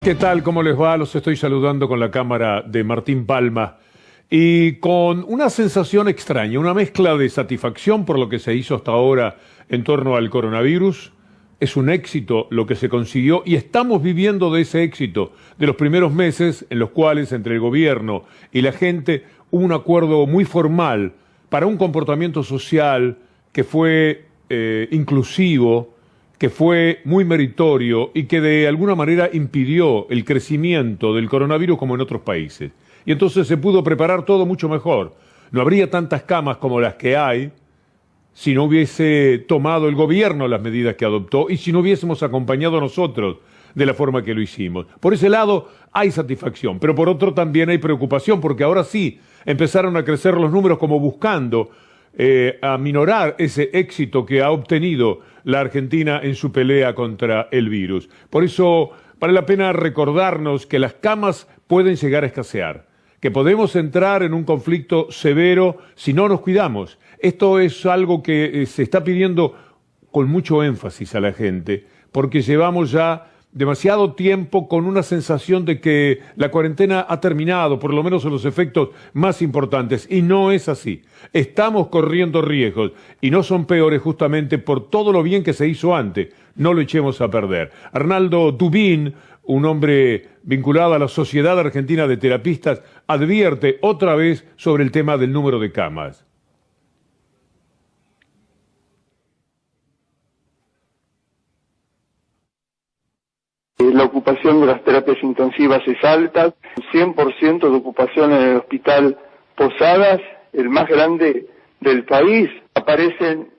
¿Qué tal? ¿Cómo les va? Los estoy saludando con la cámara de Martín Palma y con una sensación extraña, una mezcla de satisfacción por lo que se hizo hasta ahora en torno al coronavirus. Es un éxito lo que se consiguió y estamos viviendo de ese éxito, de los primeros meses en los cuales entre el gobierno y la gente hubo un acuerdo muy formal para un comportamiento social que fue inclusivo, que fue muy meritorio y que de alguna manera impidió el crecimiento del coronavirus como en otros países. Y entonces se pudo preparar todo mucho mejor. No habría tantas camas como las que hay si no hubiese tomado el gobierno las medidas que adoptó y si no hubiésemos acompañado nosotros de la forma que lo hicimos. Por ese lado hay satisfacción, pero por otro también hay preocupación, porque ahora sí empezaron a crecer los números como buscando aminorar ese éxito que ha obtenido la Argentina en su pelea contra el virus. Por eso vale la pena recordarnos que las camas pueden llegar a escasear, que podemos entrar en un conflicto severo si no nos cuidamos. Esto es algo que se está pidiendo con mucho énfasis a la gente, porque llevamos ya demasiado tiempo con una sensación de que la cuarentena ha terminado, por lo menos en los efectos más importantes, y no es así. Estamos corriendo riesgos, y no son peores justamente por todo lo bien que se hizo antes. No lo echemos a perder. Arnaldo Tubín, un hombre vinculado a la Sociedad Argentina de Terapistas, advierte otra vez sobre el tema del número de camas. La ocupación de las terapias intensivas es alta, 100% de ocupación en el hospital Posadas, el más grande del país. Aparecen,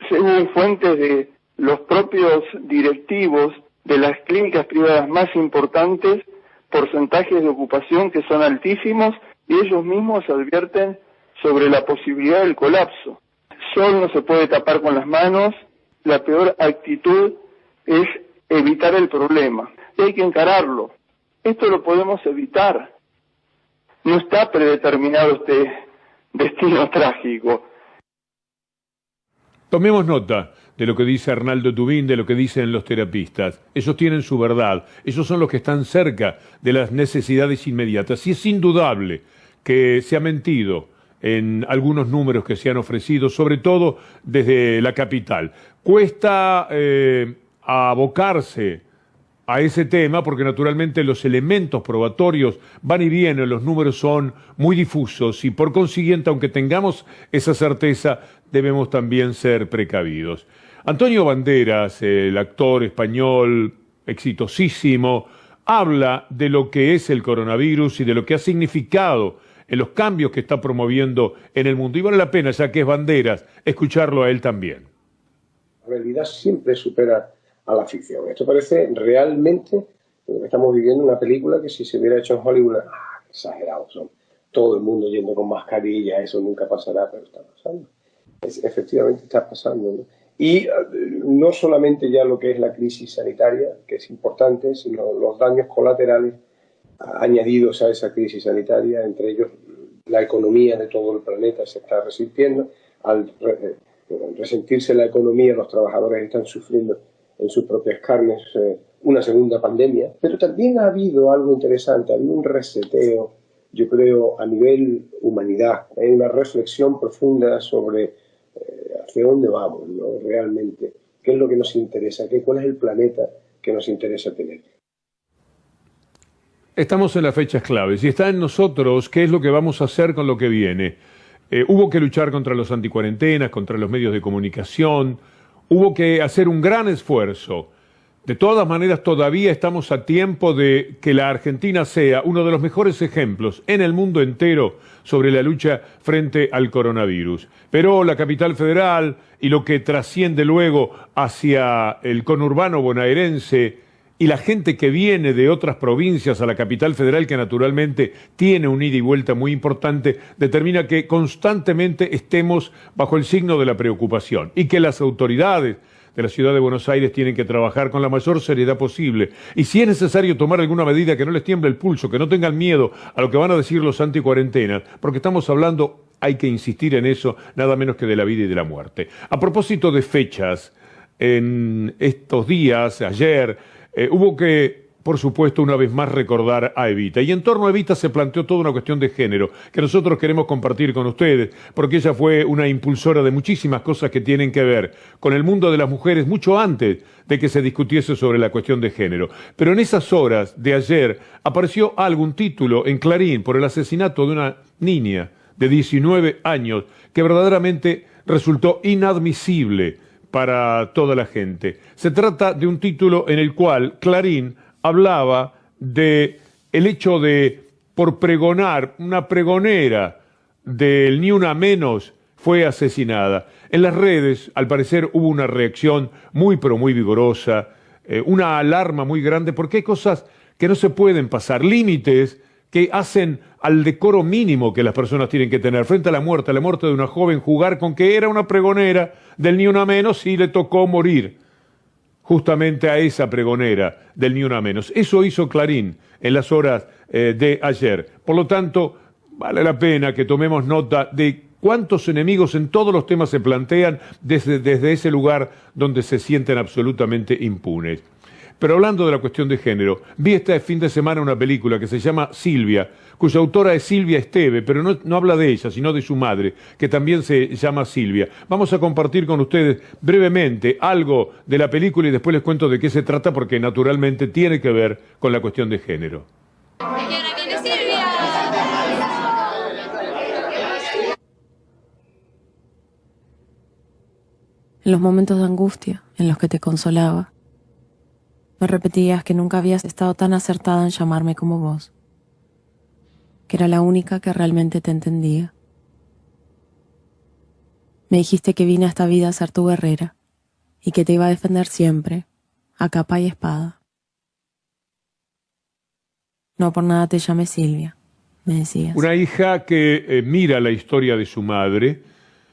según fuentes de los propios directivos de las clínicas privadas más importantes, porcentajes de ocupación que son altísimos y ellos mismos advierten sobre la posibilidad del colapso. Sol no se puede tapar con las manos, la peor actitud es evitar el problema. Y hay que encararlo. Esto lo podemos evitar. No está predeterminado este destino trágico. Tomemos nota de lo que dice Arnaldo Tubín, de lo que dicen los terapistas. Ellos tienen su verdad. Ellos son los que están cerca de las necesidades inmediatas. Y es indudable que se ha mentido en algunos números que se han ofrecido, sobre todo desde la capital. Cuesta abocarse a ese tema porque naturalmente los elementos probatorios van y vienen, los números son muy difusos y por consiguiente, aunque tengamos esa certeza, debemos también ser precavidos. Antonio Banderas, el actor español exitosísimo, habla de lo que es el coronavirus y de lo que ha significado en los cambios que está promoviendo en el mundo. Y vale la pena, ya que es Banderas, escucharlo a él también. La realidad siempre supera a la ficción. Esto parece realmente, estamos viviendo una película que si se hubiera hecho en Hollywood, exagerados son. Todo el mundo yendo con mascarilla, eso nunca pasará, pero está pasando. Efectivamente está pasando, ¿no? Y no solamente ya lo que es la crisis sanitaria, que es importante, sino los daños colaterales añadidos a esa crisis sanitaria, entre ellos la economía de todo el planeta se está resintiendo. Al resentirse la economía, los trabajadores están sufriendo en sus propias carnes una segunda pandemia, pero también ha habido algo interesante, ha habido un reseteo, yo creo, a nivel humanidad, hay una reflexión profunda sobre hacia dónde vamos, ¿no? Realmente, qué es lo que nos interesa, cuál es el planeta que nos interesa tener. Estamos en las fechas claves y está en nosotros qué es lo que vamos a hacer con lo que viene. Hubo que luchar contra los anticuarentenas, contra los medios de comunicación. Hubo que hacer un gran esfuerzo. De todas maneras, todavía estamos a tiempo de que la Argentina sea uno de los mejores ejemplos en el mundo entero sobre la lucha frente al coronavirus. Pero la capital federal y lo que trasciende luego hacia el conurbano bonaerense y la gente que viene de otras provincias a la capital federal, que naturalmente tiene un ida y vuelta muy importante, determina que constantemente estemos bajo el signo de la preocupación y que las autoridades de la ciudad de Buenos Aires tienen que trabajar con la mayor seriedad posible. Y si es necesario tomar alguna medida que no les tiemble el pulso, que no tengan miedo a lo que van a decir los anticuarentenas, porque estamos hablando, hay que insistir en eso, nada menos que de la vida y de la muerte. A propósito de fechas, en estos días, ayer, hubo que por supuesto, una vez más recordar a Evita. Y en torno a Evita se planteó toda una cuestión de género que nosotros queremos compartir con ustedes, porque ella fue una impulsora de muchísimas cosas que tienen que ver con el mundo de las mujeres mucho antes de que se discutiese sobre la cuestión de género. Pero en esas horas de ayer apareció algún título en Clarín por el asesinato de una niña de 19 años que verdaderamente resultó inadmisible para toda la gente. Se trata de un título en el cual Clarín hablaba de el hecho de, por pregonar, una pregonera del Ni Una Menos fue asesinada. En las redes, al parecer, hubo una reacción muy, pero muy vigorosa, una alarma muy grande, porque hay cosas que no se pueden pasar, límites que hacen al decoro mínimo que las personas tienen que tener frente a la muerte de una joven, jugar con que era una pregonera del Ni Una Menos y le tocó morir justamente a esa pregonera del Ni Una Menos. Eso hizo Clarín en las horas de ayer. Por lo tanto, vale la pena que tomemos nota de cuántos enemigos en todos los temas se plantean desde ese lugar donde se sienten absolutamente impunes. Pero hablando de la cuestión de género, vi este fin de semana una película que se llama Silvia, cuya autora es Silvia Esteve, pero no habla de ella, sino de su madre, que también se llama Silvia. Vamos a compartir con ustedes brevemente algo de la película y después les cuento de qué se trata, porque naturalmente tiene que ver con la cuestión de género. Y ahora viene Silvia. En los momentos de angustia en los que te consolaba, me repetías que nunca habías estado tan acertada en llamarme como vos, que era la única que realmente te entendía. Me dijiste que vine a esta vida a ser tu guerrera y que te iba a defender siempre, a capa y espada. No por nada te llamé Silvia, me decías. Una hija que mira la historia de su madre,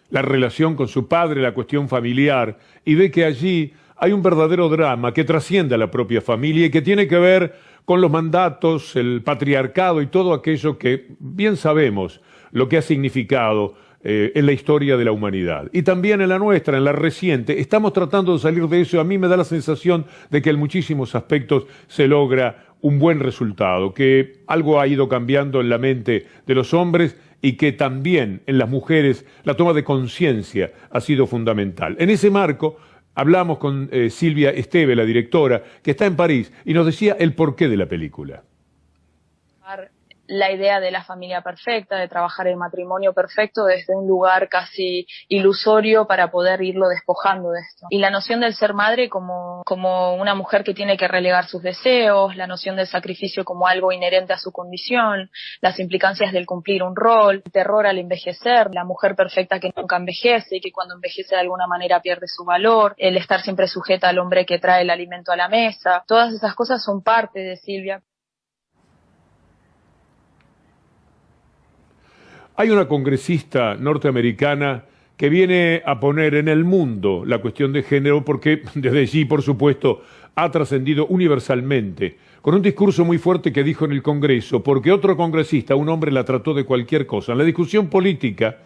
la relación con su padre, la cuestión familiar, y ve que allí hay un verdadero drama que trasciende a la propia familia y que tiene que ver con los mandatos, el patriarcado y todo aquello que bien sabemos lo que ha significado en la historia de la humanidad. Y también en la nuestra, en la reciente, estamos tratando de salir de eso. A mí me da la sensación de que en muchísimos aspectos se logra un buen resultado, que algo ha ido cambiando en la mente de los hombres y que también en las mujeres la toma de conciencia ha sido fundamental. En ese marco, hablamos con Silvia Esteve, la directora, que está en París, y nos decía el porqué de la película. La idea de la familia perfecta, de trabajar el matrimonio perfecto desde un lugar casi ilusorio para poder irlo despojando de esto. Y la noción del ser madre como una mujer que tiene que relegar sus deseos, la noción del sacrificio como algo inherente a su condición, las implicancias del cumplir un rol, el terror al envejecer, la mujer perfecta que nunca envejece y que cuando envejece de alguna manera pierde su valor, el estar siempre sujeta al hombre que trae el alimento a la mesa. Todas esas cosas son parte de Silvia. Hay una congresista norteamericana que viene a poner en el mundo la cuestión de género porque desde allí, por supuesto, ha trascendido universalmente, con un discurso muy fuerte que dijo en el Congreso, porque otro congresista, un hombre, la trató de cualquier cosa. En la discusión política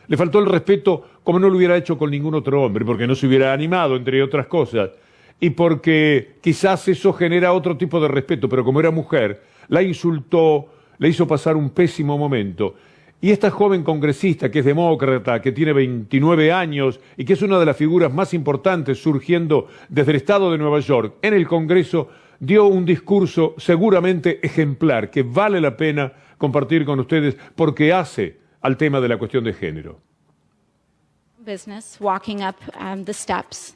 le faltó el respeto como no lo hubiera hecho con ningún otro hombre, porque no se hubiera animado, entre otras cosas, y porque quizás eso genera otro tipo de respeto, pero como era mujer, la insultó, le hizo pasar un pésimo momento. Y esta joven congresista, que es demócrata, que tiene 29 años y que es una de las figuras más importantes surgiendo desde el estado de Nueva York en el Congreso, dio un discurso seguramente ejemplar que vale la pena compartir con ustedes porque hace al tema de la cuestión de género. Business, walking up the steps,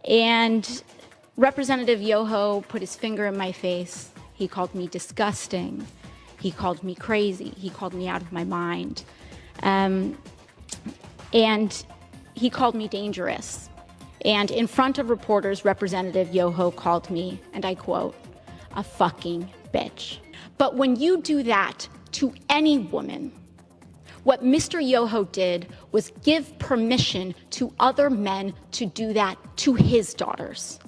and Representative Yoho put his finger in my face. He called me disgusting. He called me crazy. He called me out of my mind. And he called me dangerous. And in front of reporters, Representative Yoho called me, and I quote, a fucking bitch. But when you do that to any woman, what Mr. Yoho did was give permission to other men to do that to his daughters.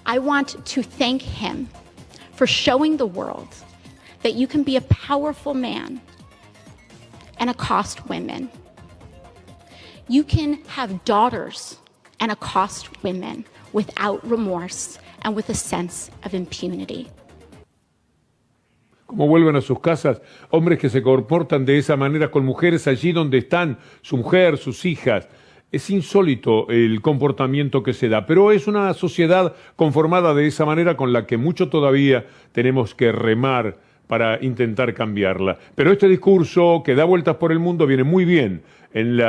I want to thank him for showing the world that you can be a powerful man and accost women. You can have daughters and accost women without remorse and with a sense of impunity. cómo vuelven a sus casas hombres que se comportan de esa manera con mujeres allí donde están su mujer, sus hijas. Es insólito el comportamiento que se da, pero es una sociedad conformada de esa manera con la que mucho todavía tenemos que remar para intentar cambiarla. Pero este discurso que da vueltas por el mundo viene muy bien en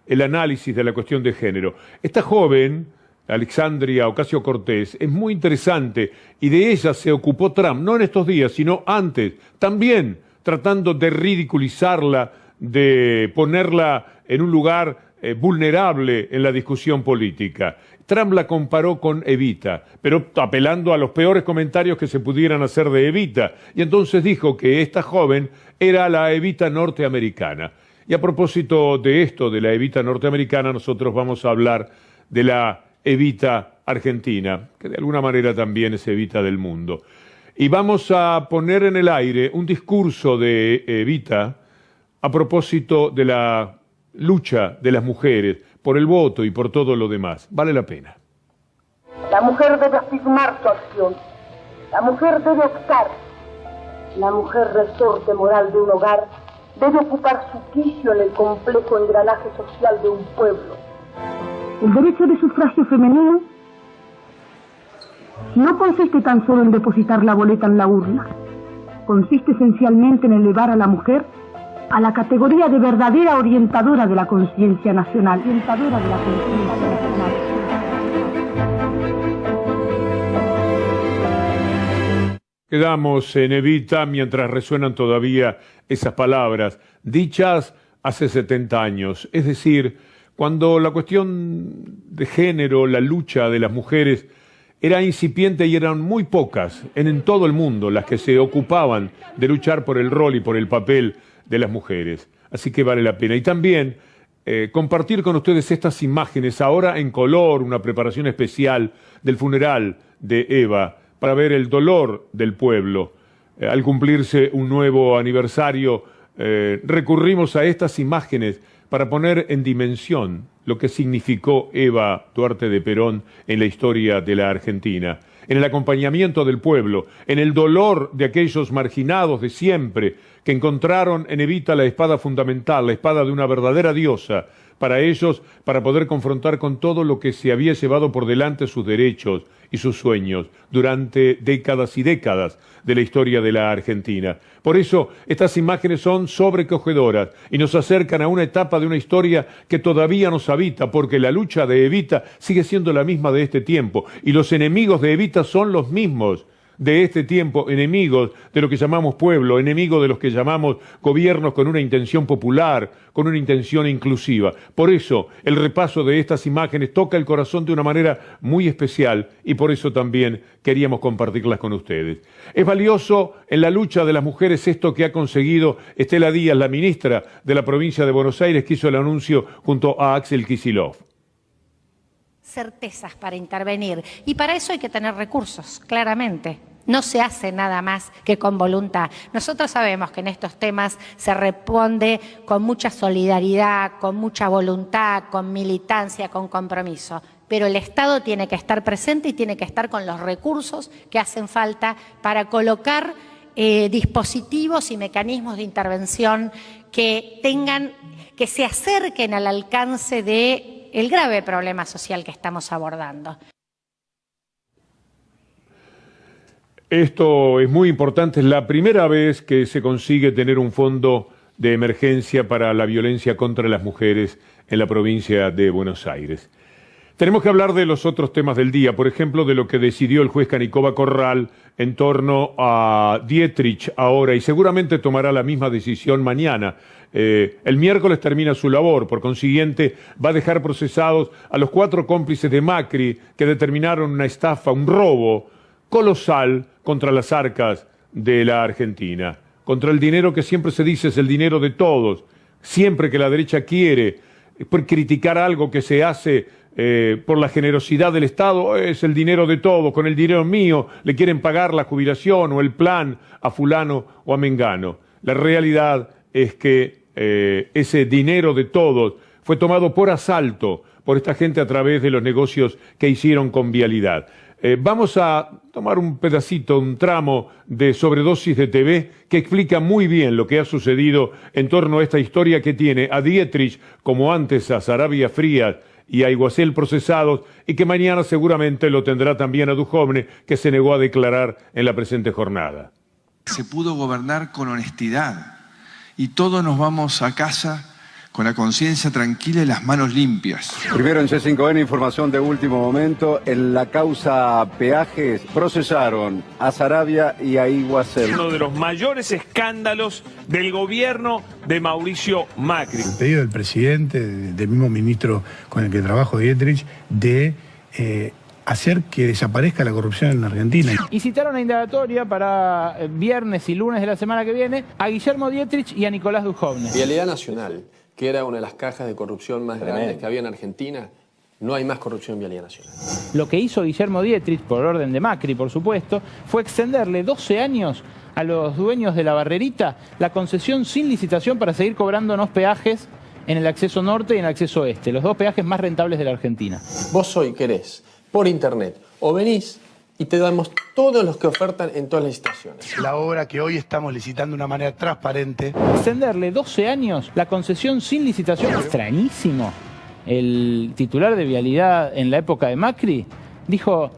el análisis de la cuestión de género. Esta joven, Alexandria Ocasio-Cortez, es muy interesante y de ella se ocupó Trump, no en estos días, sino antes, también tratando de ridiculizarla, de ponerla en un lugar vulnerable en la discusión política. Trump la comparó con Evita, pero apelando a los peores comentarios que se pudieran hacer de Evita, y entonces dijo que esta joven era la Evita norteamericana. Y a propósito de esto, de la Evita norteamericana, nosotros vamos a hablar de la Evita argentina, que de alguna manera también es Evita del mundo. Y vamos a poner en el aire un discurso de Evita a propósito de la lucha de las mujeres por el voto y por todo lo demás. Vale la pena. La mujer debe afirmar su acción. La mujer debe optar. La mujer resorte moral de un hogar debe ocupar su quicio en el complejo engranaje social de un pueblo. El derecho de sufragio femenino no consiste tan solo en depositar la boleta en la urna. Consiste esencialmente en elevar a la mujer a la categoría de verdadera orientadora de la conciencia nacional. Quedamos en Evita mientras resuenan todavía esas palabras, dichas hace 70 años. Es decir, cuando la cuestión de género, la lucha de las mujeres era incipiente y eran muy pocas en todo el mundo las que se ocupaban de luchar por el rol y por el papel de las mujeres. Así que vale la pena. Y también compartir con ustedes estas imágenes, ahora en color, una preparación especial del funeral de Eva, para ver el dolor del pueblo. Al cumplirse un nuevo aniversario, recurrimos a estas imágenes para poner en dimensión lo que significó Eva Duarte de Perón en la historia de la Argentina, en el acompañamiento del pueblo, en el dolor de aquellos marginados de siempre que encontraron en Evita la espada fundamental, la espada de una verdadera diosa, para ellos, para poder confrontar con todo lo que se había llevado por delante sus derechos y sus sueños durante décadas y décadas de la historia de la Argentina. Por eso, estas imágenes son sobrecogedoras y nos acercan a una etapa de una historia que todavía nos habita, porque la lucha de Evita sigue siendo la misma de este tiempo, y los enemigos de Evita son los mismos de este tiempo, enemigos de lo que llamamos pueblo, enemigos de los que llamamos gobiernos con una intención popular, con una intención inclusiva. Por eso, el repaso de estas imágenes toca el corazón de una manera muy especial y por eso también queríamos compartirlas con ustedes. Es valioso en la lucha de las mujeres esto que ha conseguido Estela Díaz, la ministra de la provincia de Buenos Aires, que hizo el anuncio junto a Axel Kicillof. Certezas para intervenir y para eso hay que tener recursos, claramente. No se hace nada más que con voluntad. Nosotros sabemos que en estos temas se responde con mucha solidaridad, con mucha voluntad, con militancia, con compromiso. Pero el Estado tiene que estar presente y tiene que estar con los recursos que hacen falta para colocar dispositivos y mecanismos de intervención que se acerquen al alcance de el grave problema social que estamos abordando. Esto es muy importante, es la primera vez que se consigue tener un fondo de emergencia para la violencia contra las mujeres en la provincia de Buenos Aires. Tenemos que hablar de los otros temas del día, por ejemplo, de lo que decidió el juez Canicova Corral en torno a Dietrich ahora, y seguramente tomará la misma decisión mañana. El miércoles termina su labor, por consiguiente va a dejar procesados a los 4 cómplices de Macri que determinaron una estafa, un robo colosal contra las arcas de la Argentina, contra el dinero que siempre se dice es el dinero de todos. Siempre que la derecha quiere criticar algo que se hace por la generosidad del Estado, es el dinero de todos, con el dinero mío le quieren pagar la jubilación o el plan a fulano o a mengano. La realidad es que ese dinero de todos fue tomado por asalto por esta gente a través de los negocios que hicieron con Vialidad. Vamos a tomar un pedacito, un tramo de Sobredosis de TV que explica muy bien lo que ha sucedido en torno a esta historia que tiene a Dietrich, como antes a Saravia Frías y a Iguacel procesados, y que mañana seguramente lo tendrá también a Duhovne, que se negó a declarar en la presente jornada. Se pudo gobernar con honestidad y todos nos vamos a casa con la conciencia tranquila y las manos limpias. Primero en C5N, información de último momento. En la causa peajes procesaron a Saravia y a Iguacel. Uno de los mayores escándalos del gobierno de Mauricio Macri. El pedido del presidente, del mismo ministro con el que trabajo, Dietrich, de hacer que desaparezca la corrupción en Argentina. Y citaron a indagatoria para viernes y lunes de la semana que viene a Guillermo Dietrich y a Nicolás Duhovne. Vialidad Nacional, que era una de las cajas de corrupción más grandes que había en Argentina, no hay más corrupción en Vialidad Nacional. Lo que hizo Guillermo Dietrich, por orden de Macri, por supuesto, fue extenderle 12 años a los dueños de la Barrerita la concesión sin licitación para seguir cobrándonos peajes en el acceso norte y en el acceso oeste, los dos peajes más rentables de la Argentina. Vos hoy querés, por internet, o venís y te damos todos los que ofertan en todas las licitaciones. La obra que hoy estamos licitando de una manera transparente. Extenderle 12 años la concesión sin licitación. Extrañísimo. El titular de Vialidad en la época de Macri dijo: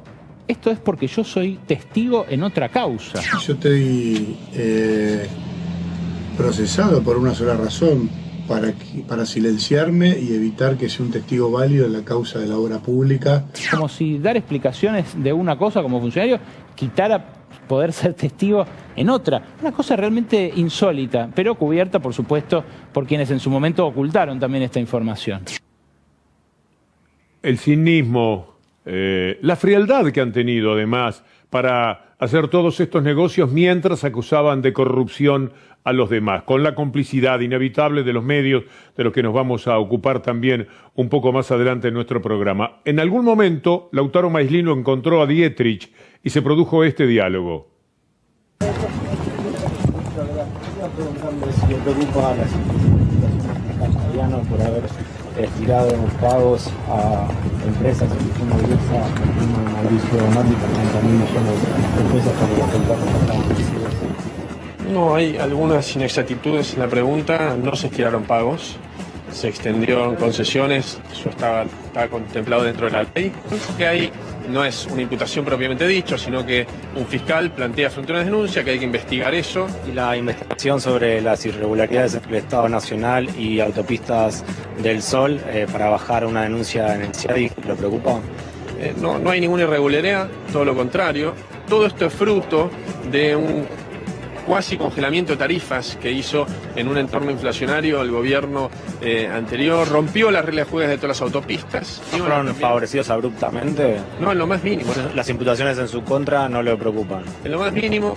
esto es porque yo soy testigo en otra causa. Yo estoy procesado por una sola razón, para silenciarme y evitar que sea un testigo válido en la causa de la obra pública. Como si dar explicaciones de una cosa como funcionario quitara poder ser testigo en otra. Una cosa realmente insólita, pero cubierta, por supuesto, por quienes en su momento ocultaron también esta información. El cinismo, la frialdad que han tenido además para hacer todos estos negocios mientras acusaban de corrupción a los demás, con la complicidad inevitable de los medios, de los que nos vamos a ocupar también un poco más adelante en nuestro programa. En algún momento, Lautaro Maislino encontró a Dietrich y se produjo este diálogo. Si le preocupa a la situación italiana por haber tirado pagos a empresas que son diversas, como Mauricio Macri, 30.000 millones de pesos por los contratos que estaban vencidos. No, hay algunas inexactitudes en la pregunta, no se estiraron pagos, se extendieron concesiones, eso estaba contemplado dentro de la ley. Lo que hay no es una imputación propiamente dicho, sino que un fiscal plantea frente a una denuncia que hay que investigar eso. Y la investigación sobre las irregularidades del Estado Nacional y Autopistas del Sol para bajar una denuncia en el CIADI, ¿lo preocupa? No hay ninguna irregularidad, todo lo contrario. Todo esto es fruto de un cuasi congelamiento de tarifas que hizo en un entorno inflacionario el gobierno anterior, rompió las reglas de juego de todas las autopistas. ¿Fueron favorecidos abruptamente? No, en lo más mínimo. ¿Las imputaciones en su contra no le preocupan? En lo más mínimo.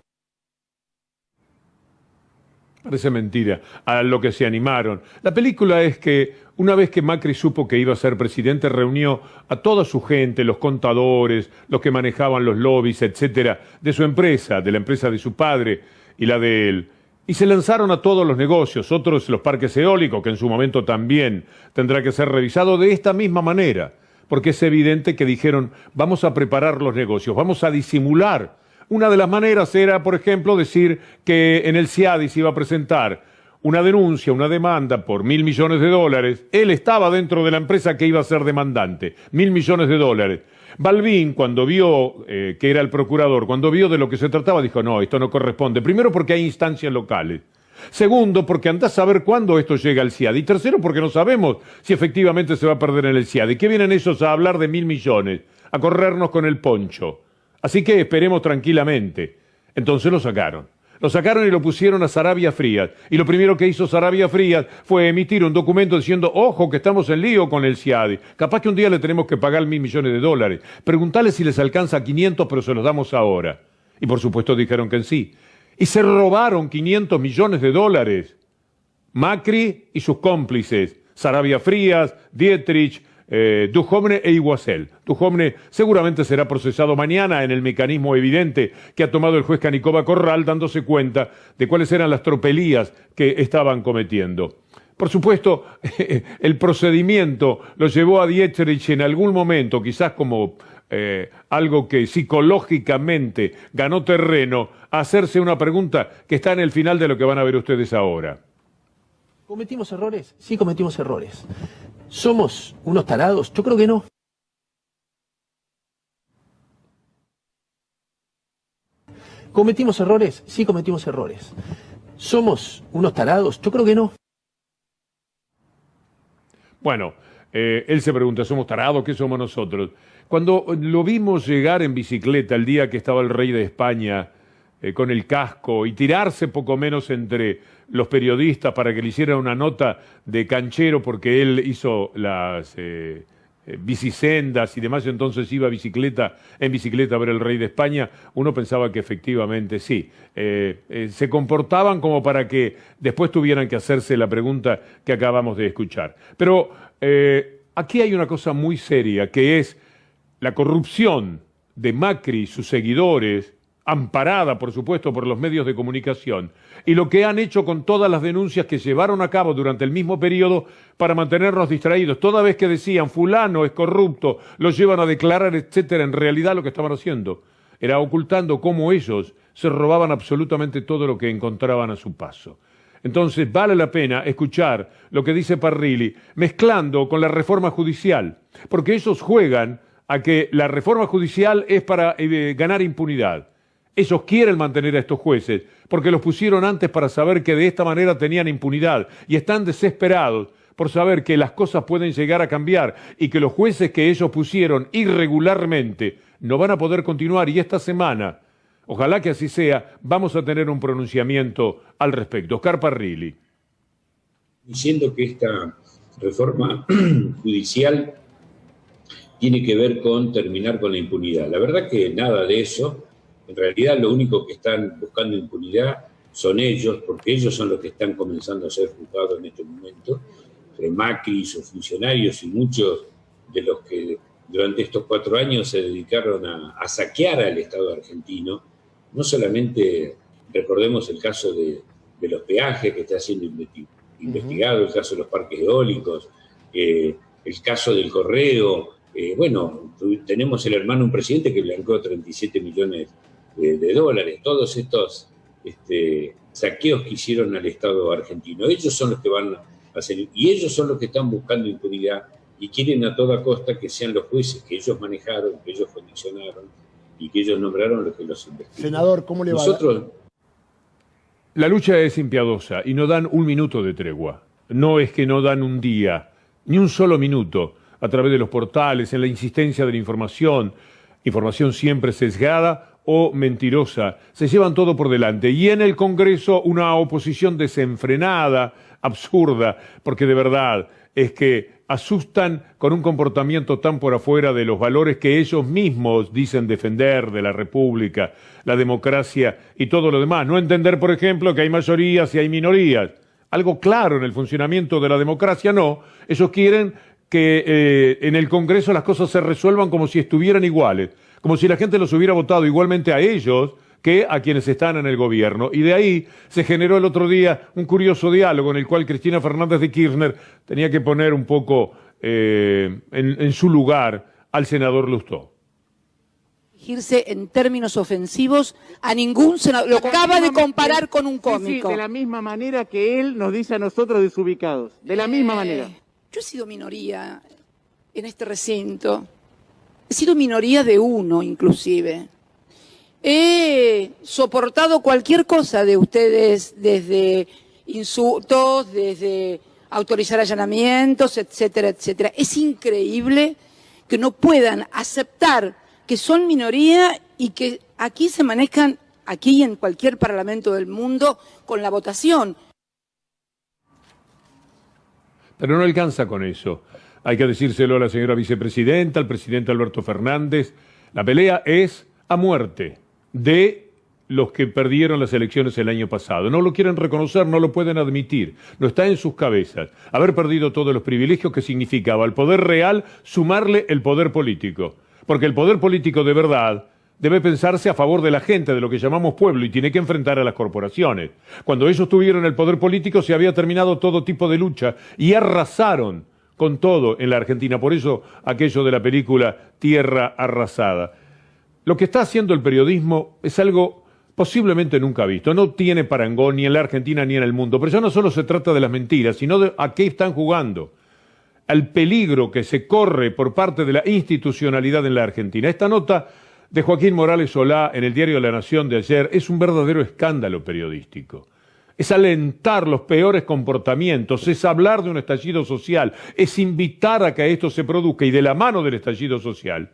Parece mentira a lo que se animaron. La película es que una vez que Macri supo que iba a ser presidente, reunió a toda su gente, los contadores, los que manejaban los lobbies, etcétera, de su empresa, de la empresa de su padre y la de él, y se lanzaron a todos los negocios, otros los parques eólicos, que en su momento también tendrá que ser revisado de esta misma manera, porque es evidente que dijeron, vamos a preparar los negocios, vamos a disimular. Una de las maneras era, por ejemplo, decir que en el CIADI se iba a presentar una denuncia, una demanda por $1.000 millones. Él estaba dentro de la empresa que iba a ser demandante, $1.000 millones. Balbín, cuando vio que era el procurador, cuando vio de lo que se trataba, dijo, no, esto no corresponde. Primero, porque hay instancias locales. Segundo, porque andás a saber cuándo esto llega al CIADI. Y tercero, porque no sabemos si efectivamente se va a perder en el CIADI. ¿Qué vienen ellos a hablar de 1.000 millones? A corrernos con el poncho. Así que esperemos tranquilamente. Entonces lo sacaron. Lo sacaron y lo pusieron a Saravia Frías. Y lo primero que hizo Saravia Frías fue emitir un documento diciendo, ojo, que estamos en lío con el CIADI. Capaz que un día le tenemos que pagar $1.000 millones. Preguntale si les alcanza 500, pero se los damos ahora. Y por supuesto dijeron que sí. Y se robaron $500 millones. Macri y sus cómplices. Saravia Frías, Dietrich, Duhovne e Iguacel. Duhovne seguramente será procesado mañana en el mecanismo evidente que ha tomado el juez Canicova Corral, dándose cuenta de cuáles eran las tropelías que estaban cometiendo. Por supuesto, el procedimiento lo llevó a Dietrich en algún momento, quizás como algo que psicológicamente ganó terreno, hacerse una pregunta que está en el final de lo que van a ver ustedes ahora. ¿Cometimos errores? Sí, cometimos errores. ¿Somos unos tarados? Yo creo que no. ¿Cometimos errores? Sí, cometimos errores. ¿Somos unos tarados? Yo creo que no. Bueno, él se pregunta, ¿somos tarados? ¿Qué somos nosotros? Cuando lo vimos llegar en bicicleta el día que estaba el rey de España con el casco y tirarse poco menos entre los periodistas para que le hicieran una nota de canchero porque él hizo las bicisendas y demás, entonces iba en bicicleta a ver el rey de España, uno pensaba que efectivamente sí, se comportaban como para que después tuvieran que hacerse la pregunta que acabamos de escuchar. Pero aquí hay una cosa muy seria, que es la corrupción de Macri y sus seguidores, amparada, por supuesto, por los medios de comunicación, y lo que han hecho con todas las denuncias que llevaron a cabo durante el mismo periodo para mantenernos distraídos. Toda vez que decían, fulano es corrupto, lo llevan a declarar, etcétera, en realidad lo que estaban haciendo era ocultando cómo ellos se robaban absolutamente todo lo que encontraban a su paso. Entonces vale la pena escuchar lo que dice Parrilli, mezclando con la reforma judicial, porque ellos juegan a que la reforma judicial es para ganar impunidad. Ellos quieren mantener a estos jueces porque los pusieron antes para saber que de esta manera tenían impunidad y están desesperados por saber que las cosas pueden llegar a cambiar y que los jueces que ellos pusieron irregularmente no van a poder continuar, y esta semana, ojalá que así sea, vamos a tener un pronunciamiento al respecto. Oscar Parrilli. Diciendo que esta reforma judicial tiene que ver con terminar con la impunidad. La verdad que nada de eso. En realidad lo único que están buscando impunidad son ellos, porque ellos son los que están comenzando a ser juzgados en este momento. Macri y sus funcionarios y muchos de los que durante estos 4 años se dedicaron a saquear al Estado argentino. No solamente recordemos el caso de los peajes que está siendo investigado, el caso de los parques eólicos, el caso del correo. Bueno, tenemos el hermano de un presidente que blanqueó 37 millones de dólares. Todos estos saqueos que hicieron al Estado argentino, ellos son los que van a hacer, y ellos son los que están buscando impunidad y quieren a toda costa que sean los jueces que ellos manejaron, que ellos condicionaron y que ellos nombraron los que los investigan. Senador, ¿cómo le va? La lucha es impiadosa y no dan un minuto de tregua. No es que no dan un día, ni un solo minuto, a través de los portales, en la insistencia de la información siempre sesgada o mentirosa, se llevan todo por delante. Y en el Congreso una oposición desenfrenada, absurda, porque de verdad es que asustan con un comportamiento tan por afuera de los valores que ellos mismos dicen defender, de la República, la democracia y todo lo demás. No entender, por ejemplo, que hay mayorías y hay minorías. Algo claro en el funcionamiento de la democracia, no. Ellos quieren que en el Congreso las cosas se resuelvan como si estuvieran iguales, como si la gente los hubiera votado igualmente a ellos que a quienes están en el gobierno. Y de ahí se generó el otro día un curioso diálogo en el cual Cristina Fernández de Kirchner tenía que poner un poco en su lugar al senador Lustó. Dirigirse en términos ofensivos a ningún senador. Lo acaba de comparar con un cómico. Sí, de la misma manera que él nos dice a nosotros desubicados. De la misma manera. Yo he sido minoría en este recinto. He sido minoría de uno, inclusive. He soportado cualquier cosa de ustedes, desde insultos, desde autorizar allanamientos, etcétera, etcétera. Es increíble que no puedan aceptar que son minoría y que aquí se manejan, aquí y en cualquier parlamento del mundo, con la votación. Pero no alcanza con eso. Hay que decírselo a la señora vicepresidenta, al presidente Alberto Fernández. La pelea es a muerte de los que perdieron las elecciones el año pasado. No lo quieren reconocer, no lo pueden admitir. No está en sus cabezas. Haber perdido todos los privilegios que significaba al poder real sumarle el poder político. Porque el poder político de verdad debe pensarse a favor de la gente, de lo que llamamos pueblo, y tiene que enfrentar a las corporaciones. Cuando ellos tuvieron el poder político se había terminado todo tipo de lucha y arrasaron con todo en la Argentina. Por eso aquello de la película Tierra Arrasada. Lo que está haciendo el periodismo es algo posiblemente nunca visto. No tiene parangón ni en la Argentina ni en el mundo. Pero ya no solo se trata de las mentiras, sino de a qué están jugando. Al peligro que se corre por parte de la institucionalidad en la Argentina. Esta nota de Joaquín Morales Solá en el diario La Nación de ayer es un verdadero escándalo periodístico. Es alentar los peores comportamientos, es hablar de un estallido social, es invitar a que esto se produzca y de la mano del estallido social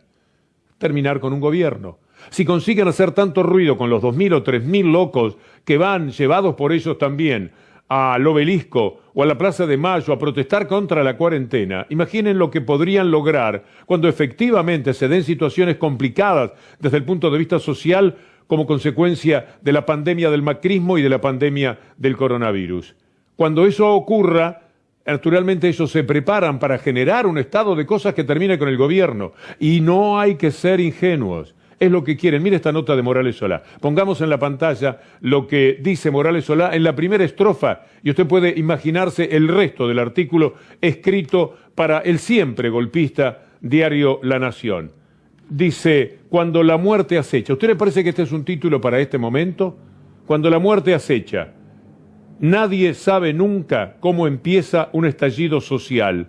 terminar con un gobierno. Si consiguen hacer tanto ruido con los 2.000 o 3.000 locos que van llevados por ellos también al Obelisco o a la Plaza de Mayo a protestar contra la cuarentena, imaginen lo que podrían lograr cuando efectivamente se den situaciones complicadas desde el punto de vista social como consecuencia de la pandemia del macrismo y de la pandemia del coronavirus. Cuando eso ocurra, naturalmente ellos se preparan para generar un estado de cosas que termine con el gobierno. Y no hay que ser ingenuos. Es lo que quieren. Mire esta nota de Morales Solá. Pongamos en la pantalla lo que dice Morales Solá en la primera estrofa y usted puede imaginarse el resto del artículo escrito para el siempre golpista diario La Nación. Dice, cuando la muerte acecha. ¿A usted le parece que este es un título para este momento? Cuando la muerte acecha. Nadie sabe nunca cómo empieza un estallido social.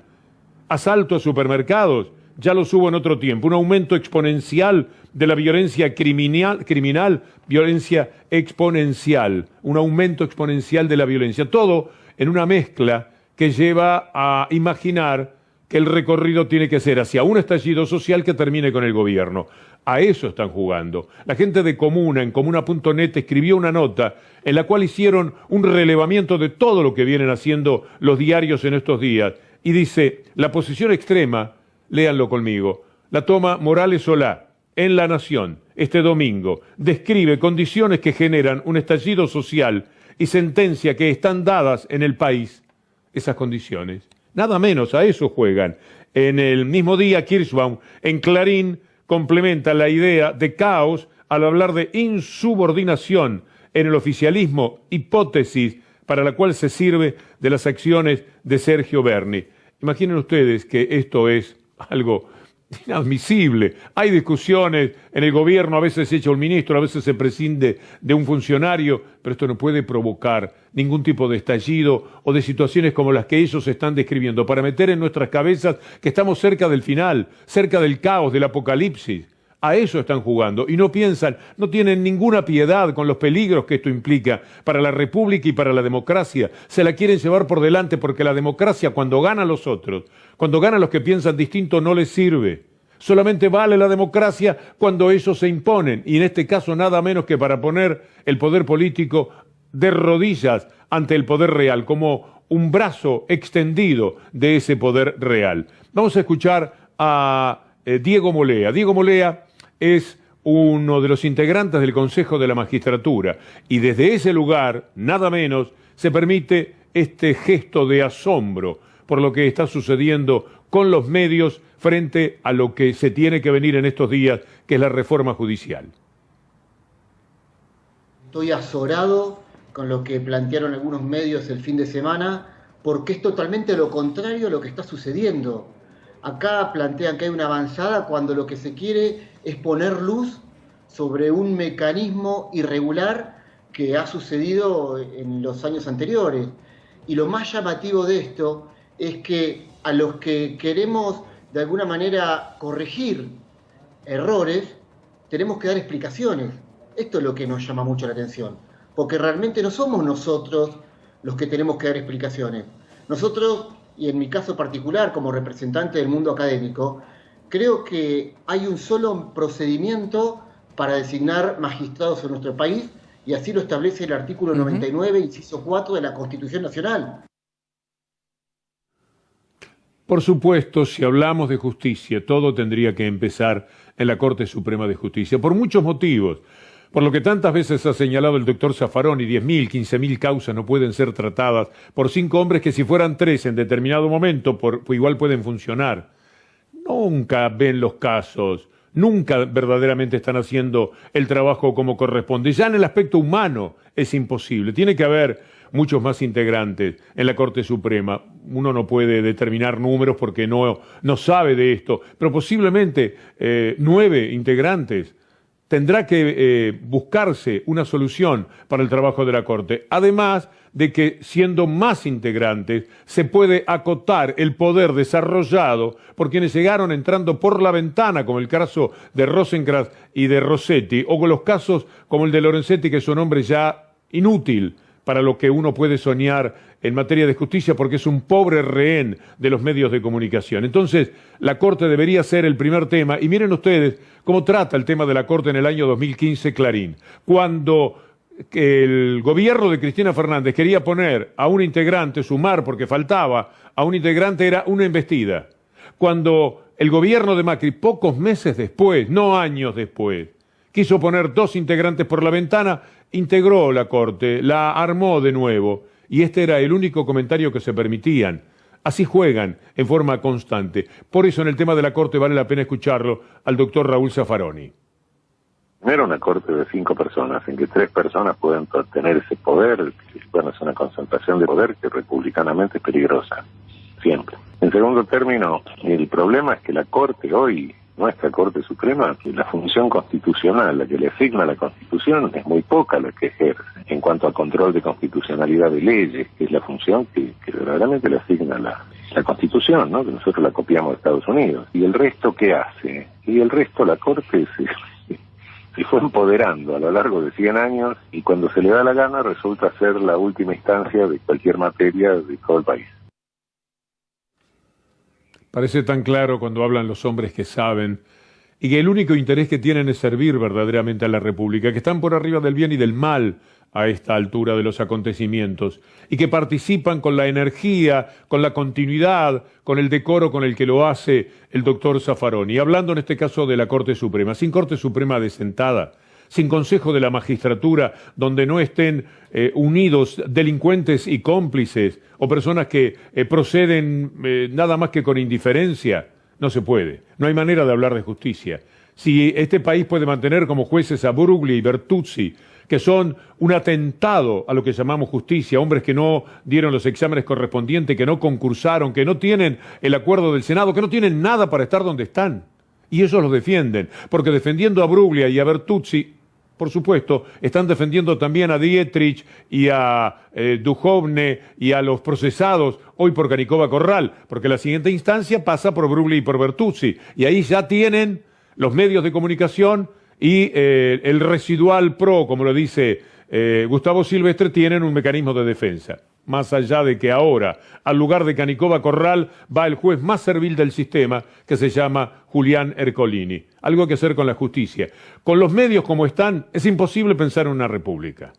Asalto a supermercados, ya los hubo en otro tiempo. Un aumento exponencial de la violencia criminal, violencia exponencial. Un aumento exponencial de la violencia. Todo en una mezcla que lleva a imaginar que el recorrido tiene que ser hacia un estallido social que termine con el gobierno. A eso están jugando. La gente de Comuna, en comuna.net, escribió una nota en la cual hicieron un relevamiento de todo lo que vienen haciendo los diarios en estos días. Y dice, la posición extrema, léanlo conmigo, la toma Morales Solá en La Nación este domingo. Describe condiciones que generan un estallido social y sentencia que están dadas en el país esas condiciones. Nada menos, a eso juegan. En el mismo día, Kirschbaum, en Clarín, complementa la idea de caos al hablar de insubordinación en el oficialismo, hipótesis para la cual se sirve de las acciones de Sergio Berni. Imaginen ustedes que esto es algo inadmisible. Hay discusiones en el gobierno, a veces se echa un ministro, a veces se prescinde de un funcionario, pero esto no puede provocar ningún tipo de estallido o de situaciones como las que ellos están describiendo, para meter en nuestras cabezas que estamos cerca del final, cerca del caos, del apocalipsis. A eso están jugando y no piensan, no tienen ninguna piedad con los peligros que esto implica para la República y para la democracia. Se la quieren llevar por delante porque la democracia, cuando ganan los otros, cuando ganan los que piensan distinto, no les sirve. Solamente vale la democracia cuando ellos se imponen, y en este caso nada menos que para poner el poder político de rodillas ante el poder real, como un brazo extendido de ese poder real. Vamos a escuchar a Diego Molea. Diego Molea es uno de los integrantes del Consejo de la Magistratura, y desde ese lugar, nada menos, se permite este gesto de asombro por lo que está sucediendo con los medios frente a lo que se tiene que venir en estos días, que es la reforma judicial. Estoy azorado con lo que plantearon algunos medios el fin de semana, porque es totalmente lo contrario a lo que está sucediendo. Acá plantean que hay una avanzada cuando lo que se quiere es poner luz sobre un mecanismo irregular que ha sucedido en los años anteriores. Y lo más llamativo de esto es que a los que queremos de alguna manera corregir errores, tenemos que dar explicaciones. Esto es lo que nos llama mucho la atención, porque realmente no somos nosotros los que tenemos que dar explicaciones. Nosotros, y en mi caso particular como representante del mundo académico, creo que hay un solo procedimiento para designar magistrados en nuestro país, y así lo establece el artículo 99, inciso 4 de la Constitución Nacional. Por supuesto, si hablamos de justicia, todo tendría que empezar en la Corte Suprema de Justicia, por muchos motivos. Por lo que tantas veces ha señalado el doctor Zaffaroni, 10.000, 15.000 causas no pueden ser tratadas por 5 hombres que si fueran 3 en determinado momento, igual pueden funcionar. Nunca ven los casos, nunca verdaderamente están haciendo el trabajo como corresponde. Ya en el aspecto humano es imposible. Tiene que haber muchos más integrantes en la Corte Suprema. Uno no puede determinar números porque no sabe de esto, pero posiblemente 9 integrantes. Tendrá que buscarse una solución para el trabajo de la Corte. Además de que, siendo más integrantes, se puede acotar el poder desarrollado por quienes llegaron entrando por la ventana, como el caso de Rosenkrantz y de Rossetti, o con los casos como el de Lorenzetti, que es un hombre ya inútil para lo que uno puede soñar en materia de justicia, porque es un pobre rehén de los medios de comunicación. Entonces, la Corte debería ser el primer tema, y miren ustedes cómo trata el tema de la Corte en el año 2015 Clarín, cuando el gobierno de Cristina Fernández quería poner a un integrante, sumar porque faltaba a un integrante, era una embestida. Cuando el gobierno de Macri, pocos meses después, no años después, quiso poner 2 integrantes por la ventana, integró la Corte, la armó de nuevo, y este era el único comentario que se permitían. Así juegan en forma constante. Por eso en el tema de la Corte vale la pena escucharlo al doctor Raúl Zaffaroni. Primero, una corte de 5 personas, en que 3 personas pueden tener ese poder, que pueden hacer una concentración de poder que republicanamente es peligrosa, siempre. En segundo término, el problema es que la Corte hoy, nuestra Corte Suprema, que la función constitucional, la que le asigna la Constitución, es muy poca la que ejerce en cuanto a control de constitucionalidad de leyes, que es la función que verdaderamente le asigna la Constitución, ¿no? Que nosotros la copiamos de Estados Unidos. ¿Y el resto qué hace? Y el resto la Corte se fue empoderando a lo largo de 100 años y cuando se le da la gana resulta ser la última instancia de cualquier materia de todo el país. Parece tan claro cuando hablan los hombres que saben y que el único interés que tienen es servir verdaderamente a la República, que están por arriba del bien y del mal a esta altura de los acontecimientos y que participan con la energía, con la continuidad, con el decoro con el que lo hace el doctor Zaffaroni. Hablando en este caso de la Corte Suprema, sin Corte Suprema desentada, sin Consejo de la Magistratura, donde no estén unidos delincuentes y cómplices o personas que proceden nada más que con indiferencia, no se puede. No hay manera de hablar de justicia. Si este país puede mantener como jueces a Brugli y Bertuzzi, que son un atentado a lo que llamamos justicia, hombres que no dieron los exámenes correspondientes, que no concursaron, que no tienen el acuerdo del Senado, que no tienen nada para estar donde están. Y ellos los defienden, porque defendiendo a Bruglia y a Bertuzzi, por supuesto, están defendiendo también a Dietrich y a Duhovne y a los procesados hoy por Canicova Corral, porque la siguiente instancia pasa por Bruglia y por Bertuzzi, y ahí ya tienen los medios de comunicación y el residual PRO, como lo dice Gustavo Silvestre, tienen un mecanismo de defensa. Más allá de que ahora, al lugar de Canicova Corral, va el juez más servil del sistema, que se llama Julián Ercolini. Algo que hacer con la justicia. Con los medios como están, es imposible pensar en una república.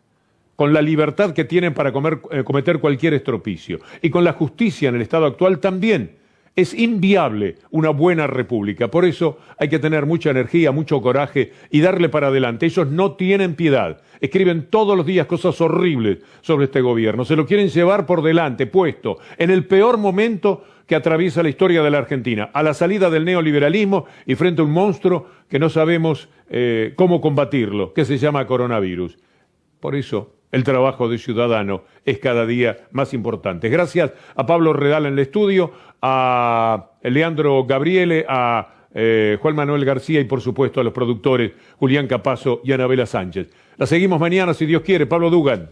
Con la libertad que tienen para cometer cualquier estropicio. Y con la justicia en el estado actual también. Es inviable una buena república. Por eso hay que tener mucha energía, mucho coraje y darle para adelante. Ellos no tienen piedad. Escriben todos los días cosas horribles sobre este gobierno. Se lo quieren llevar por delante, puesto en el peor momento que atraviesa la historia de la Argentina, a la salida del neoliberalismo y frente a un monstruo que no sabemos cómo combatirlo, que se llama coronavirus. Por eso el trabajo de ciudadano es cada día más importante. Gracias a Pablo Redal en el estudio, a Leandro Gabriele, a Juan Manuel García y por supuesto a los productores Julián Capazo y Anabela Sánchez. La seguimos mañana si Dios quiere. Pablo Dugan.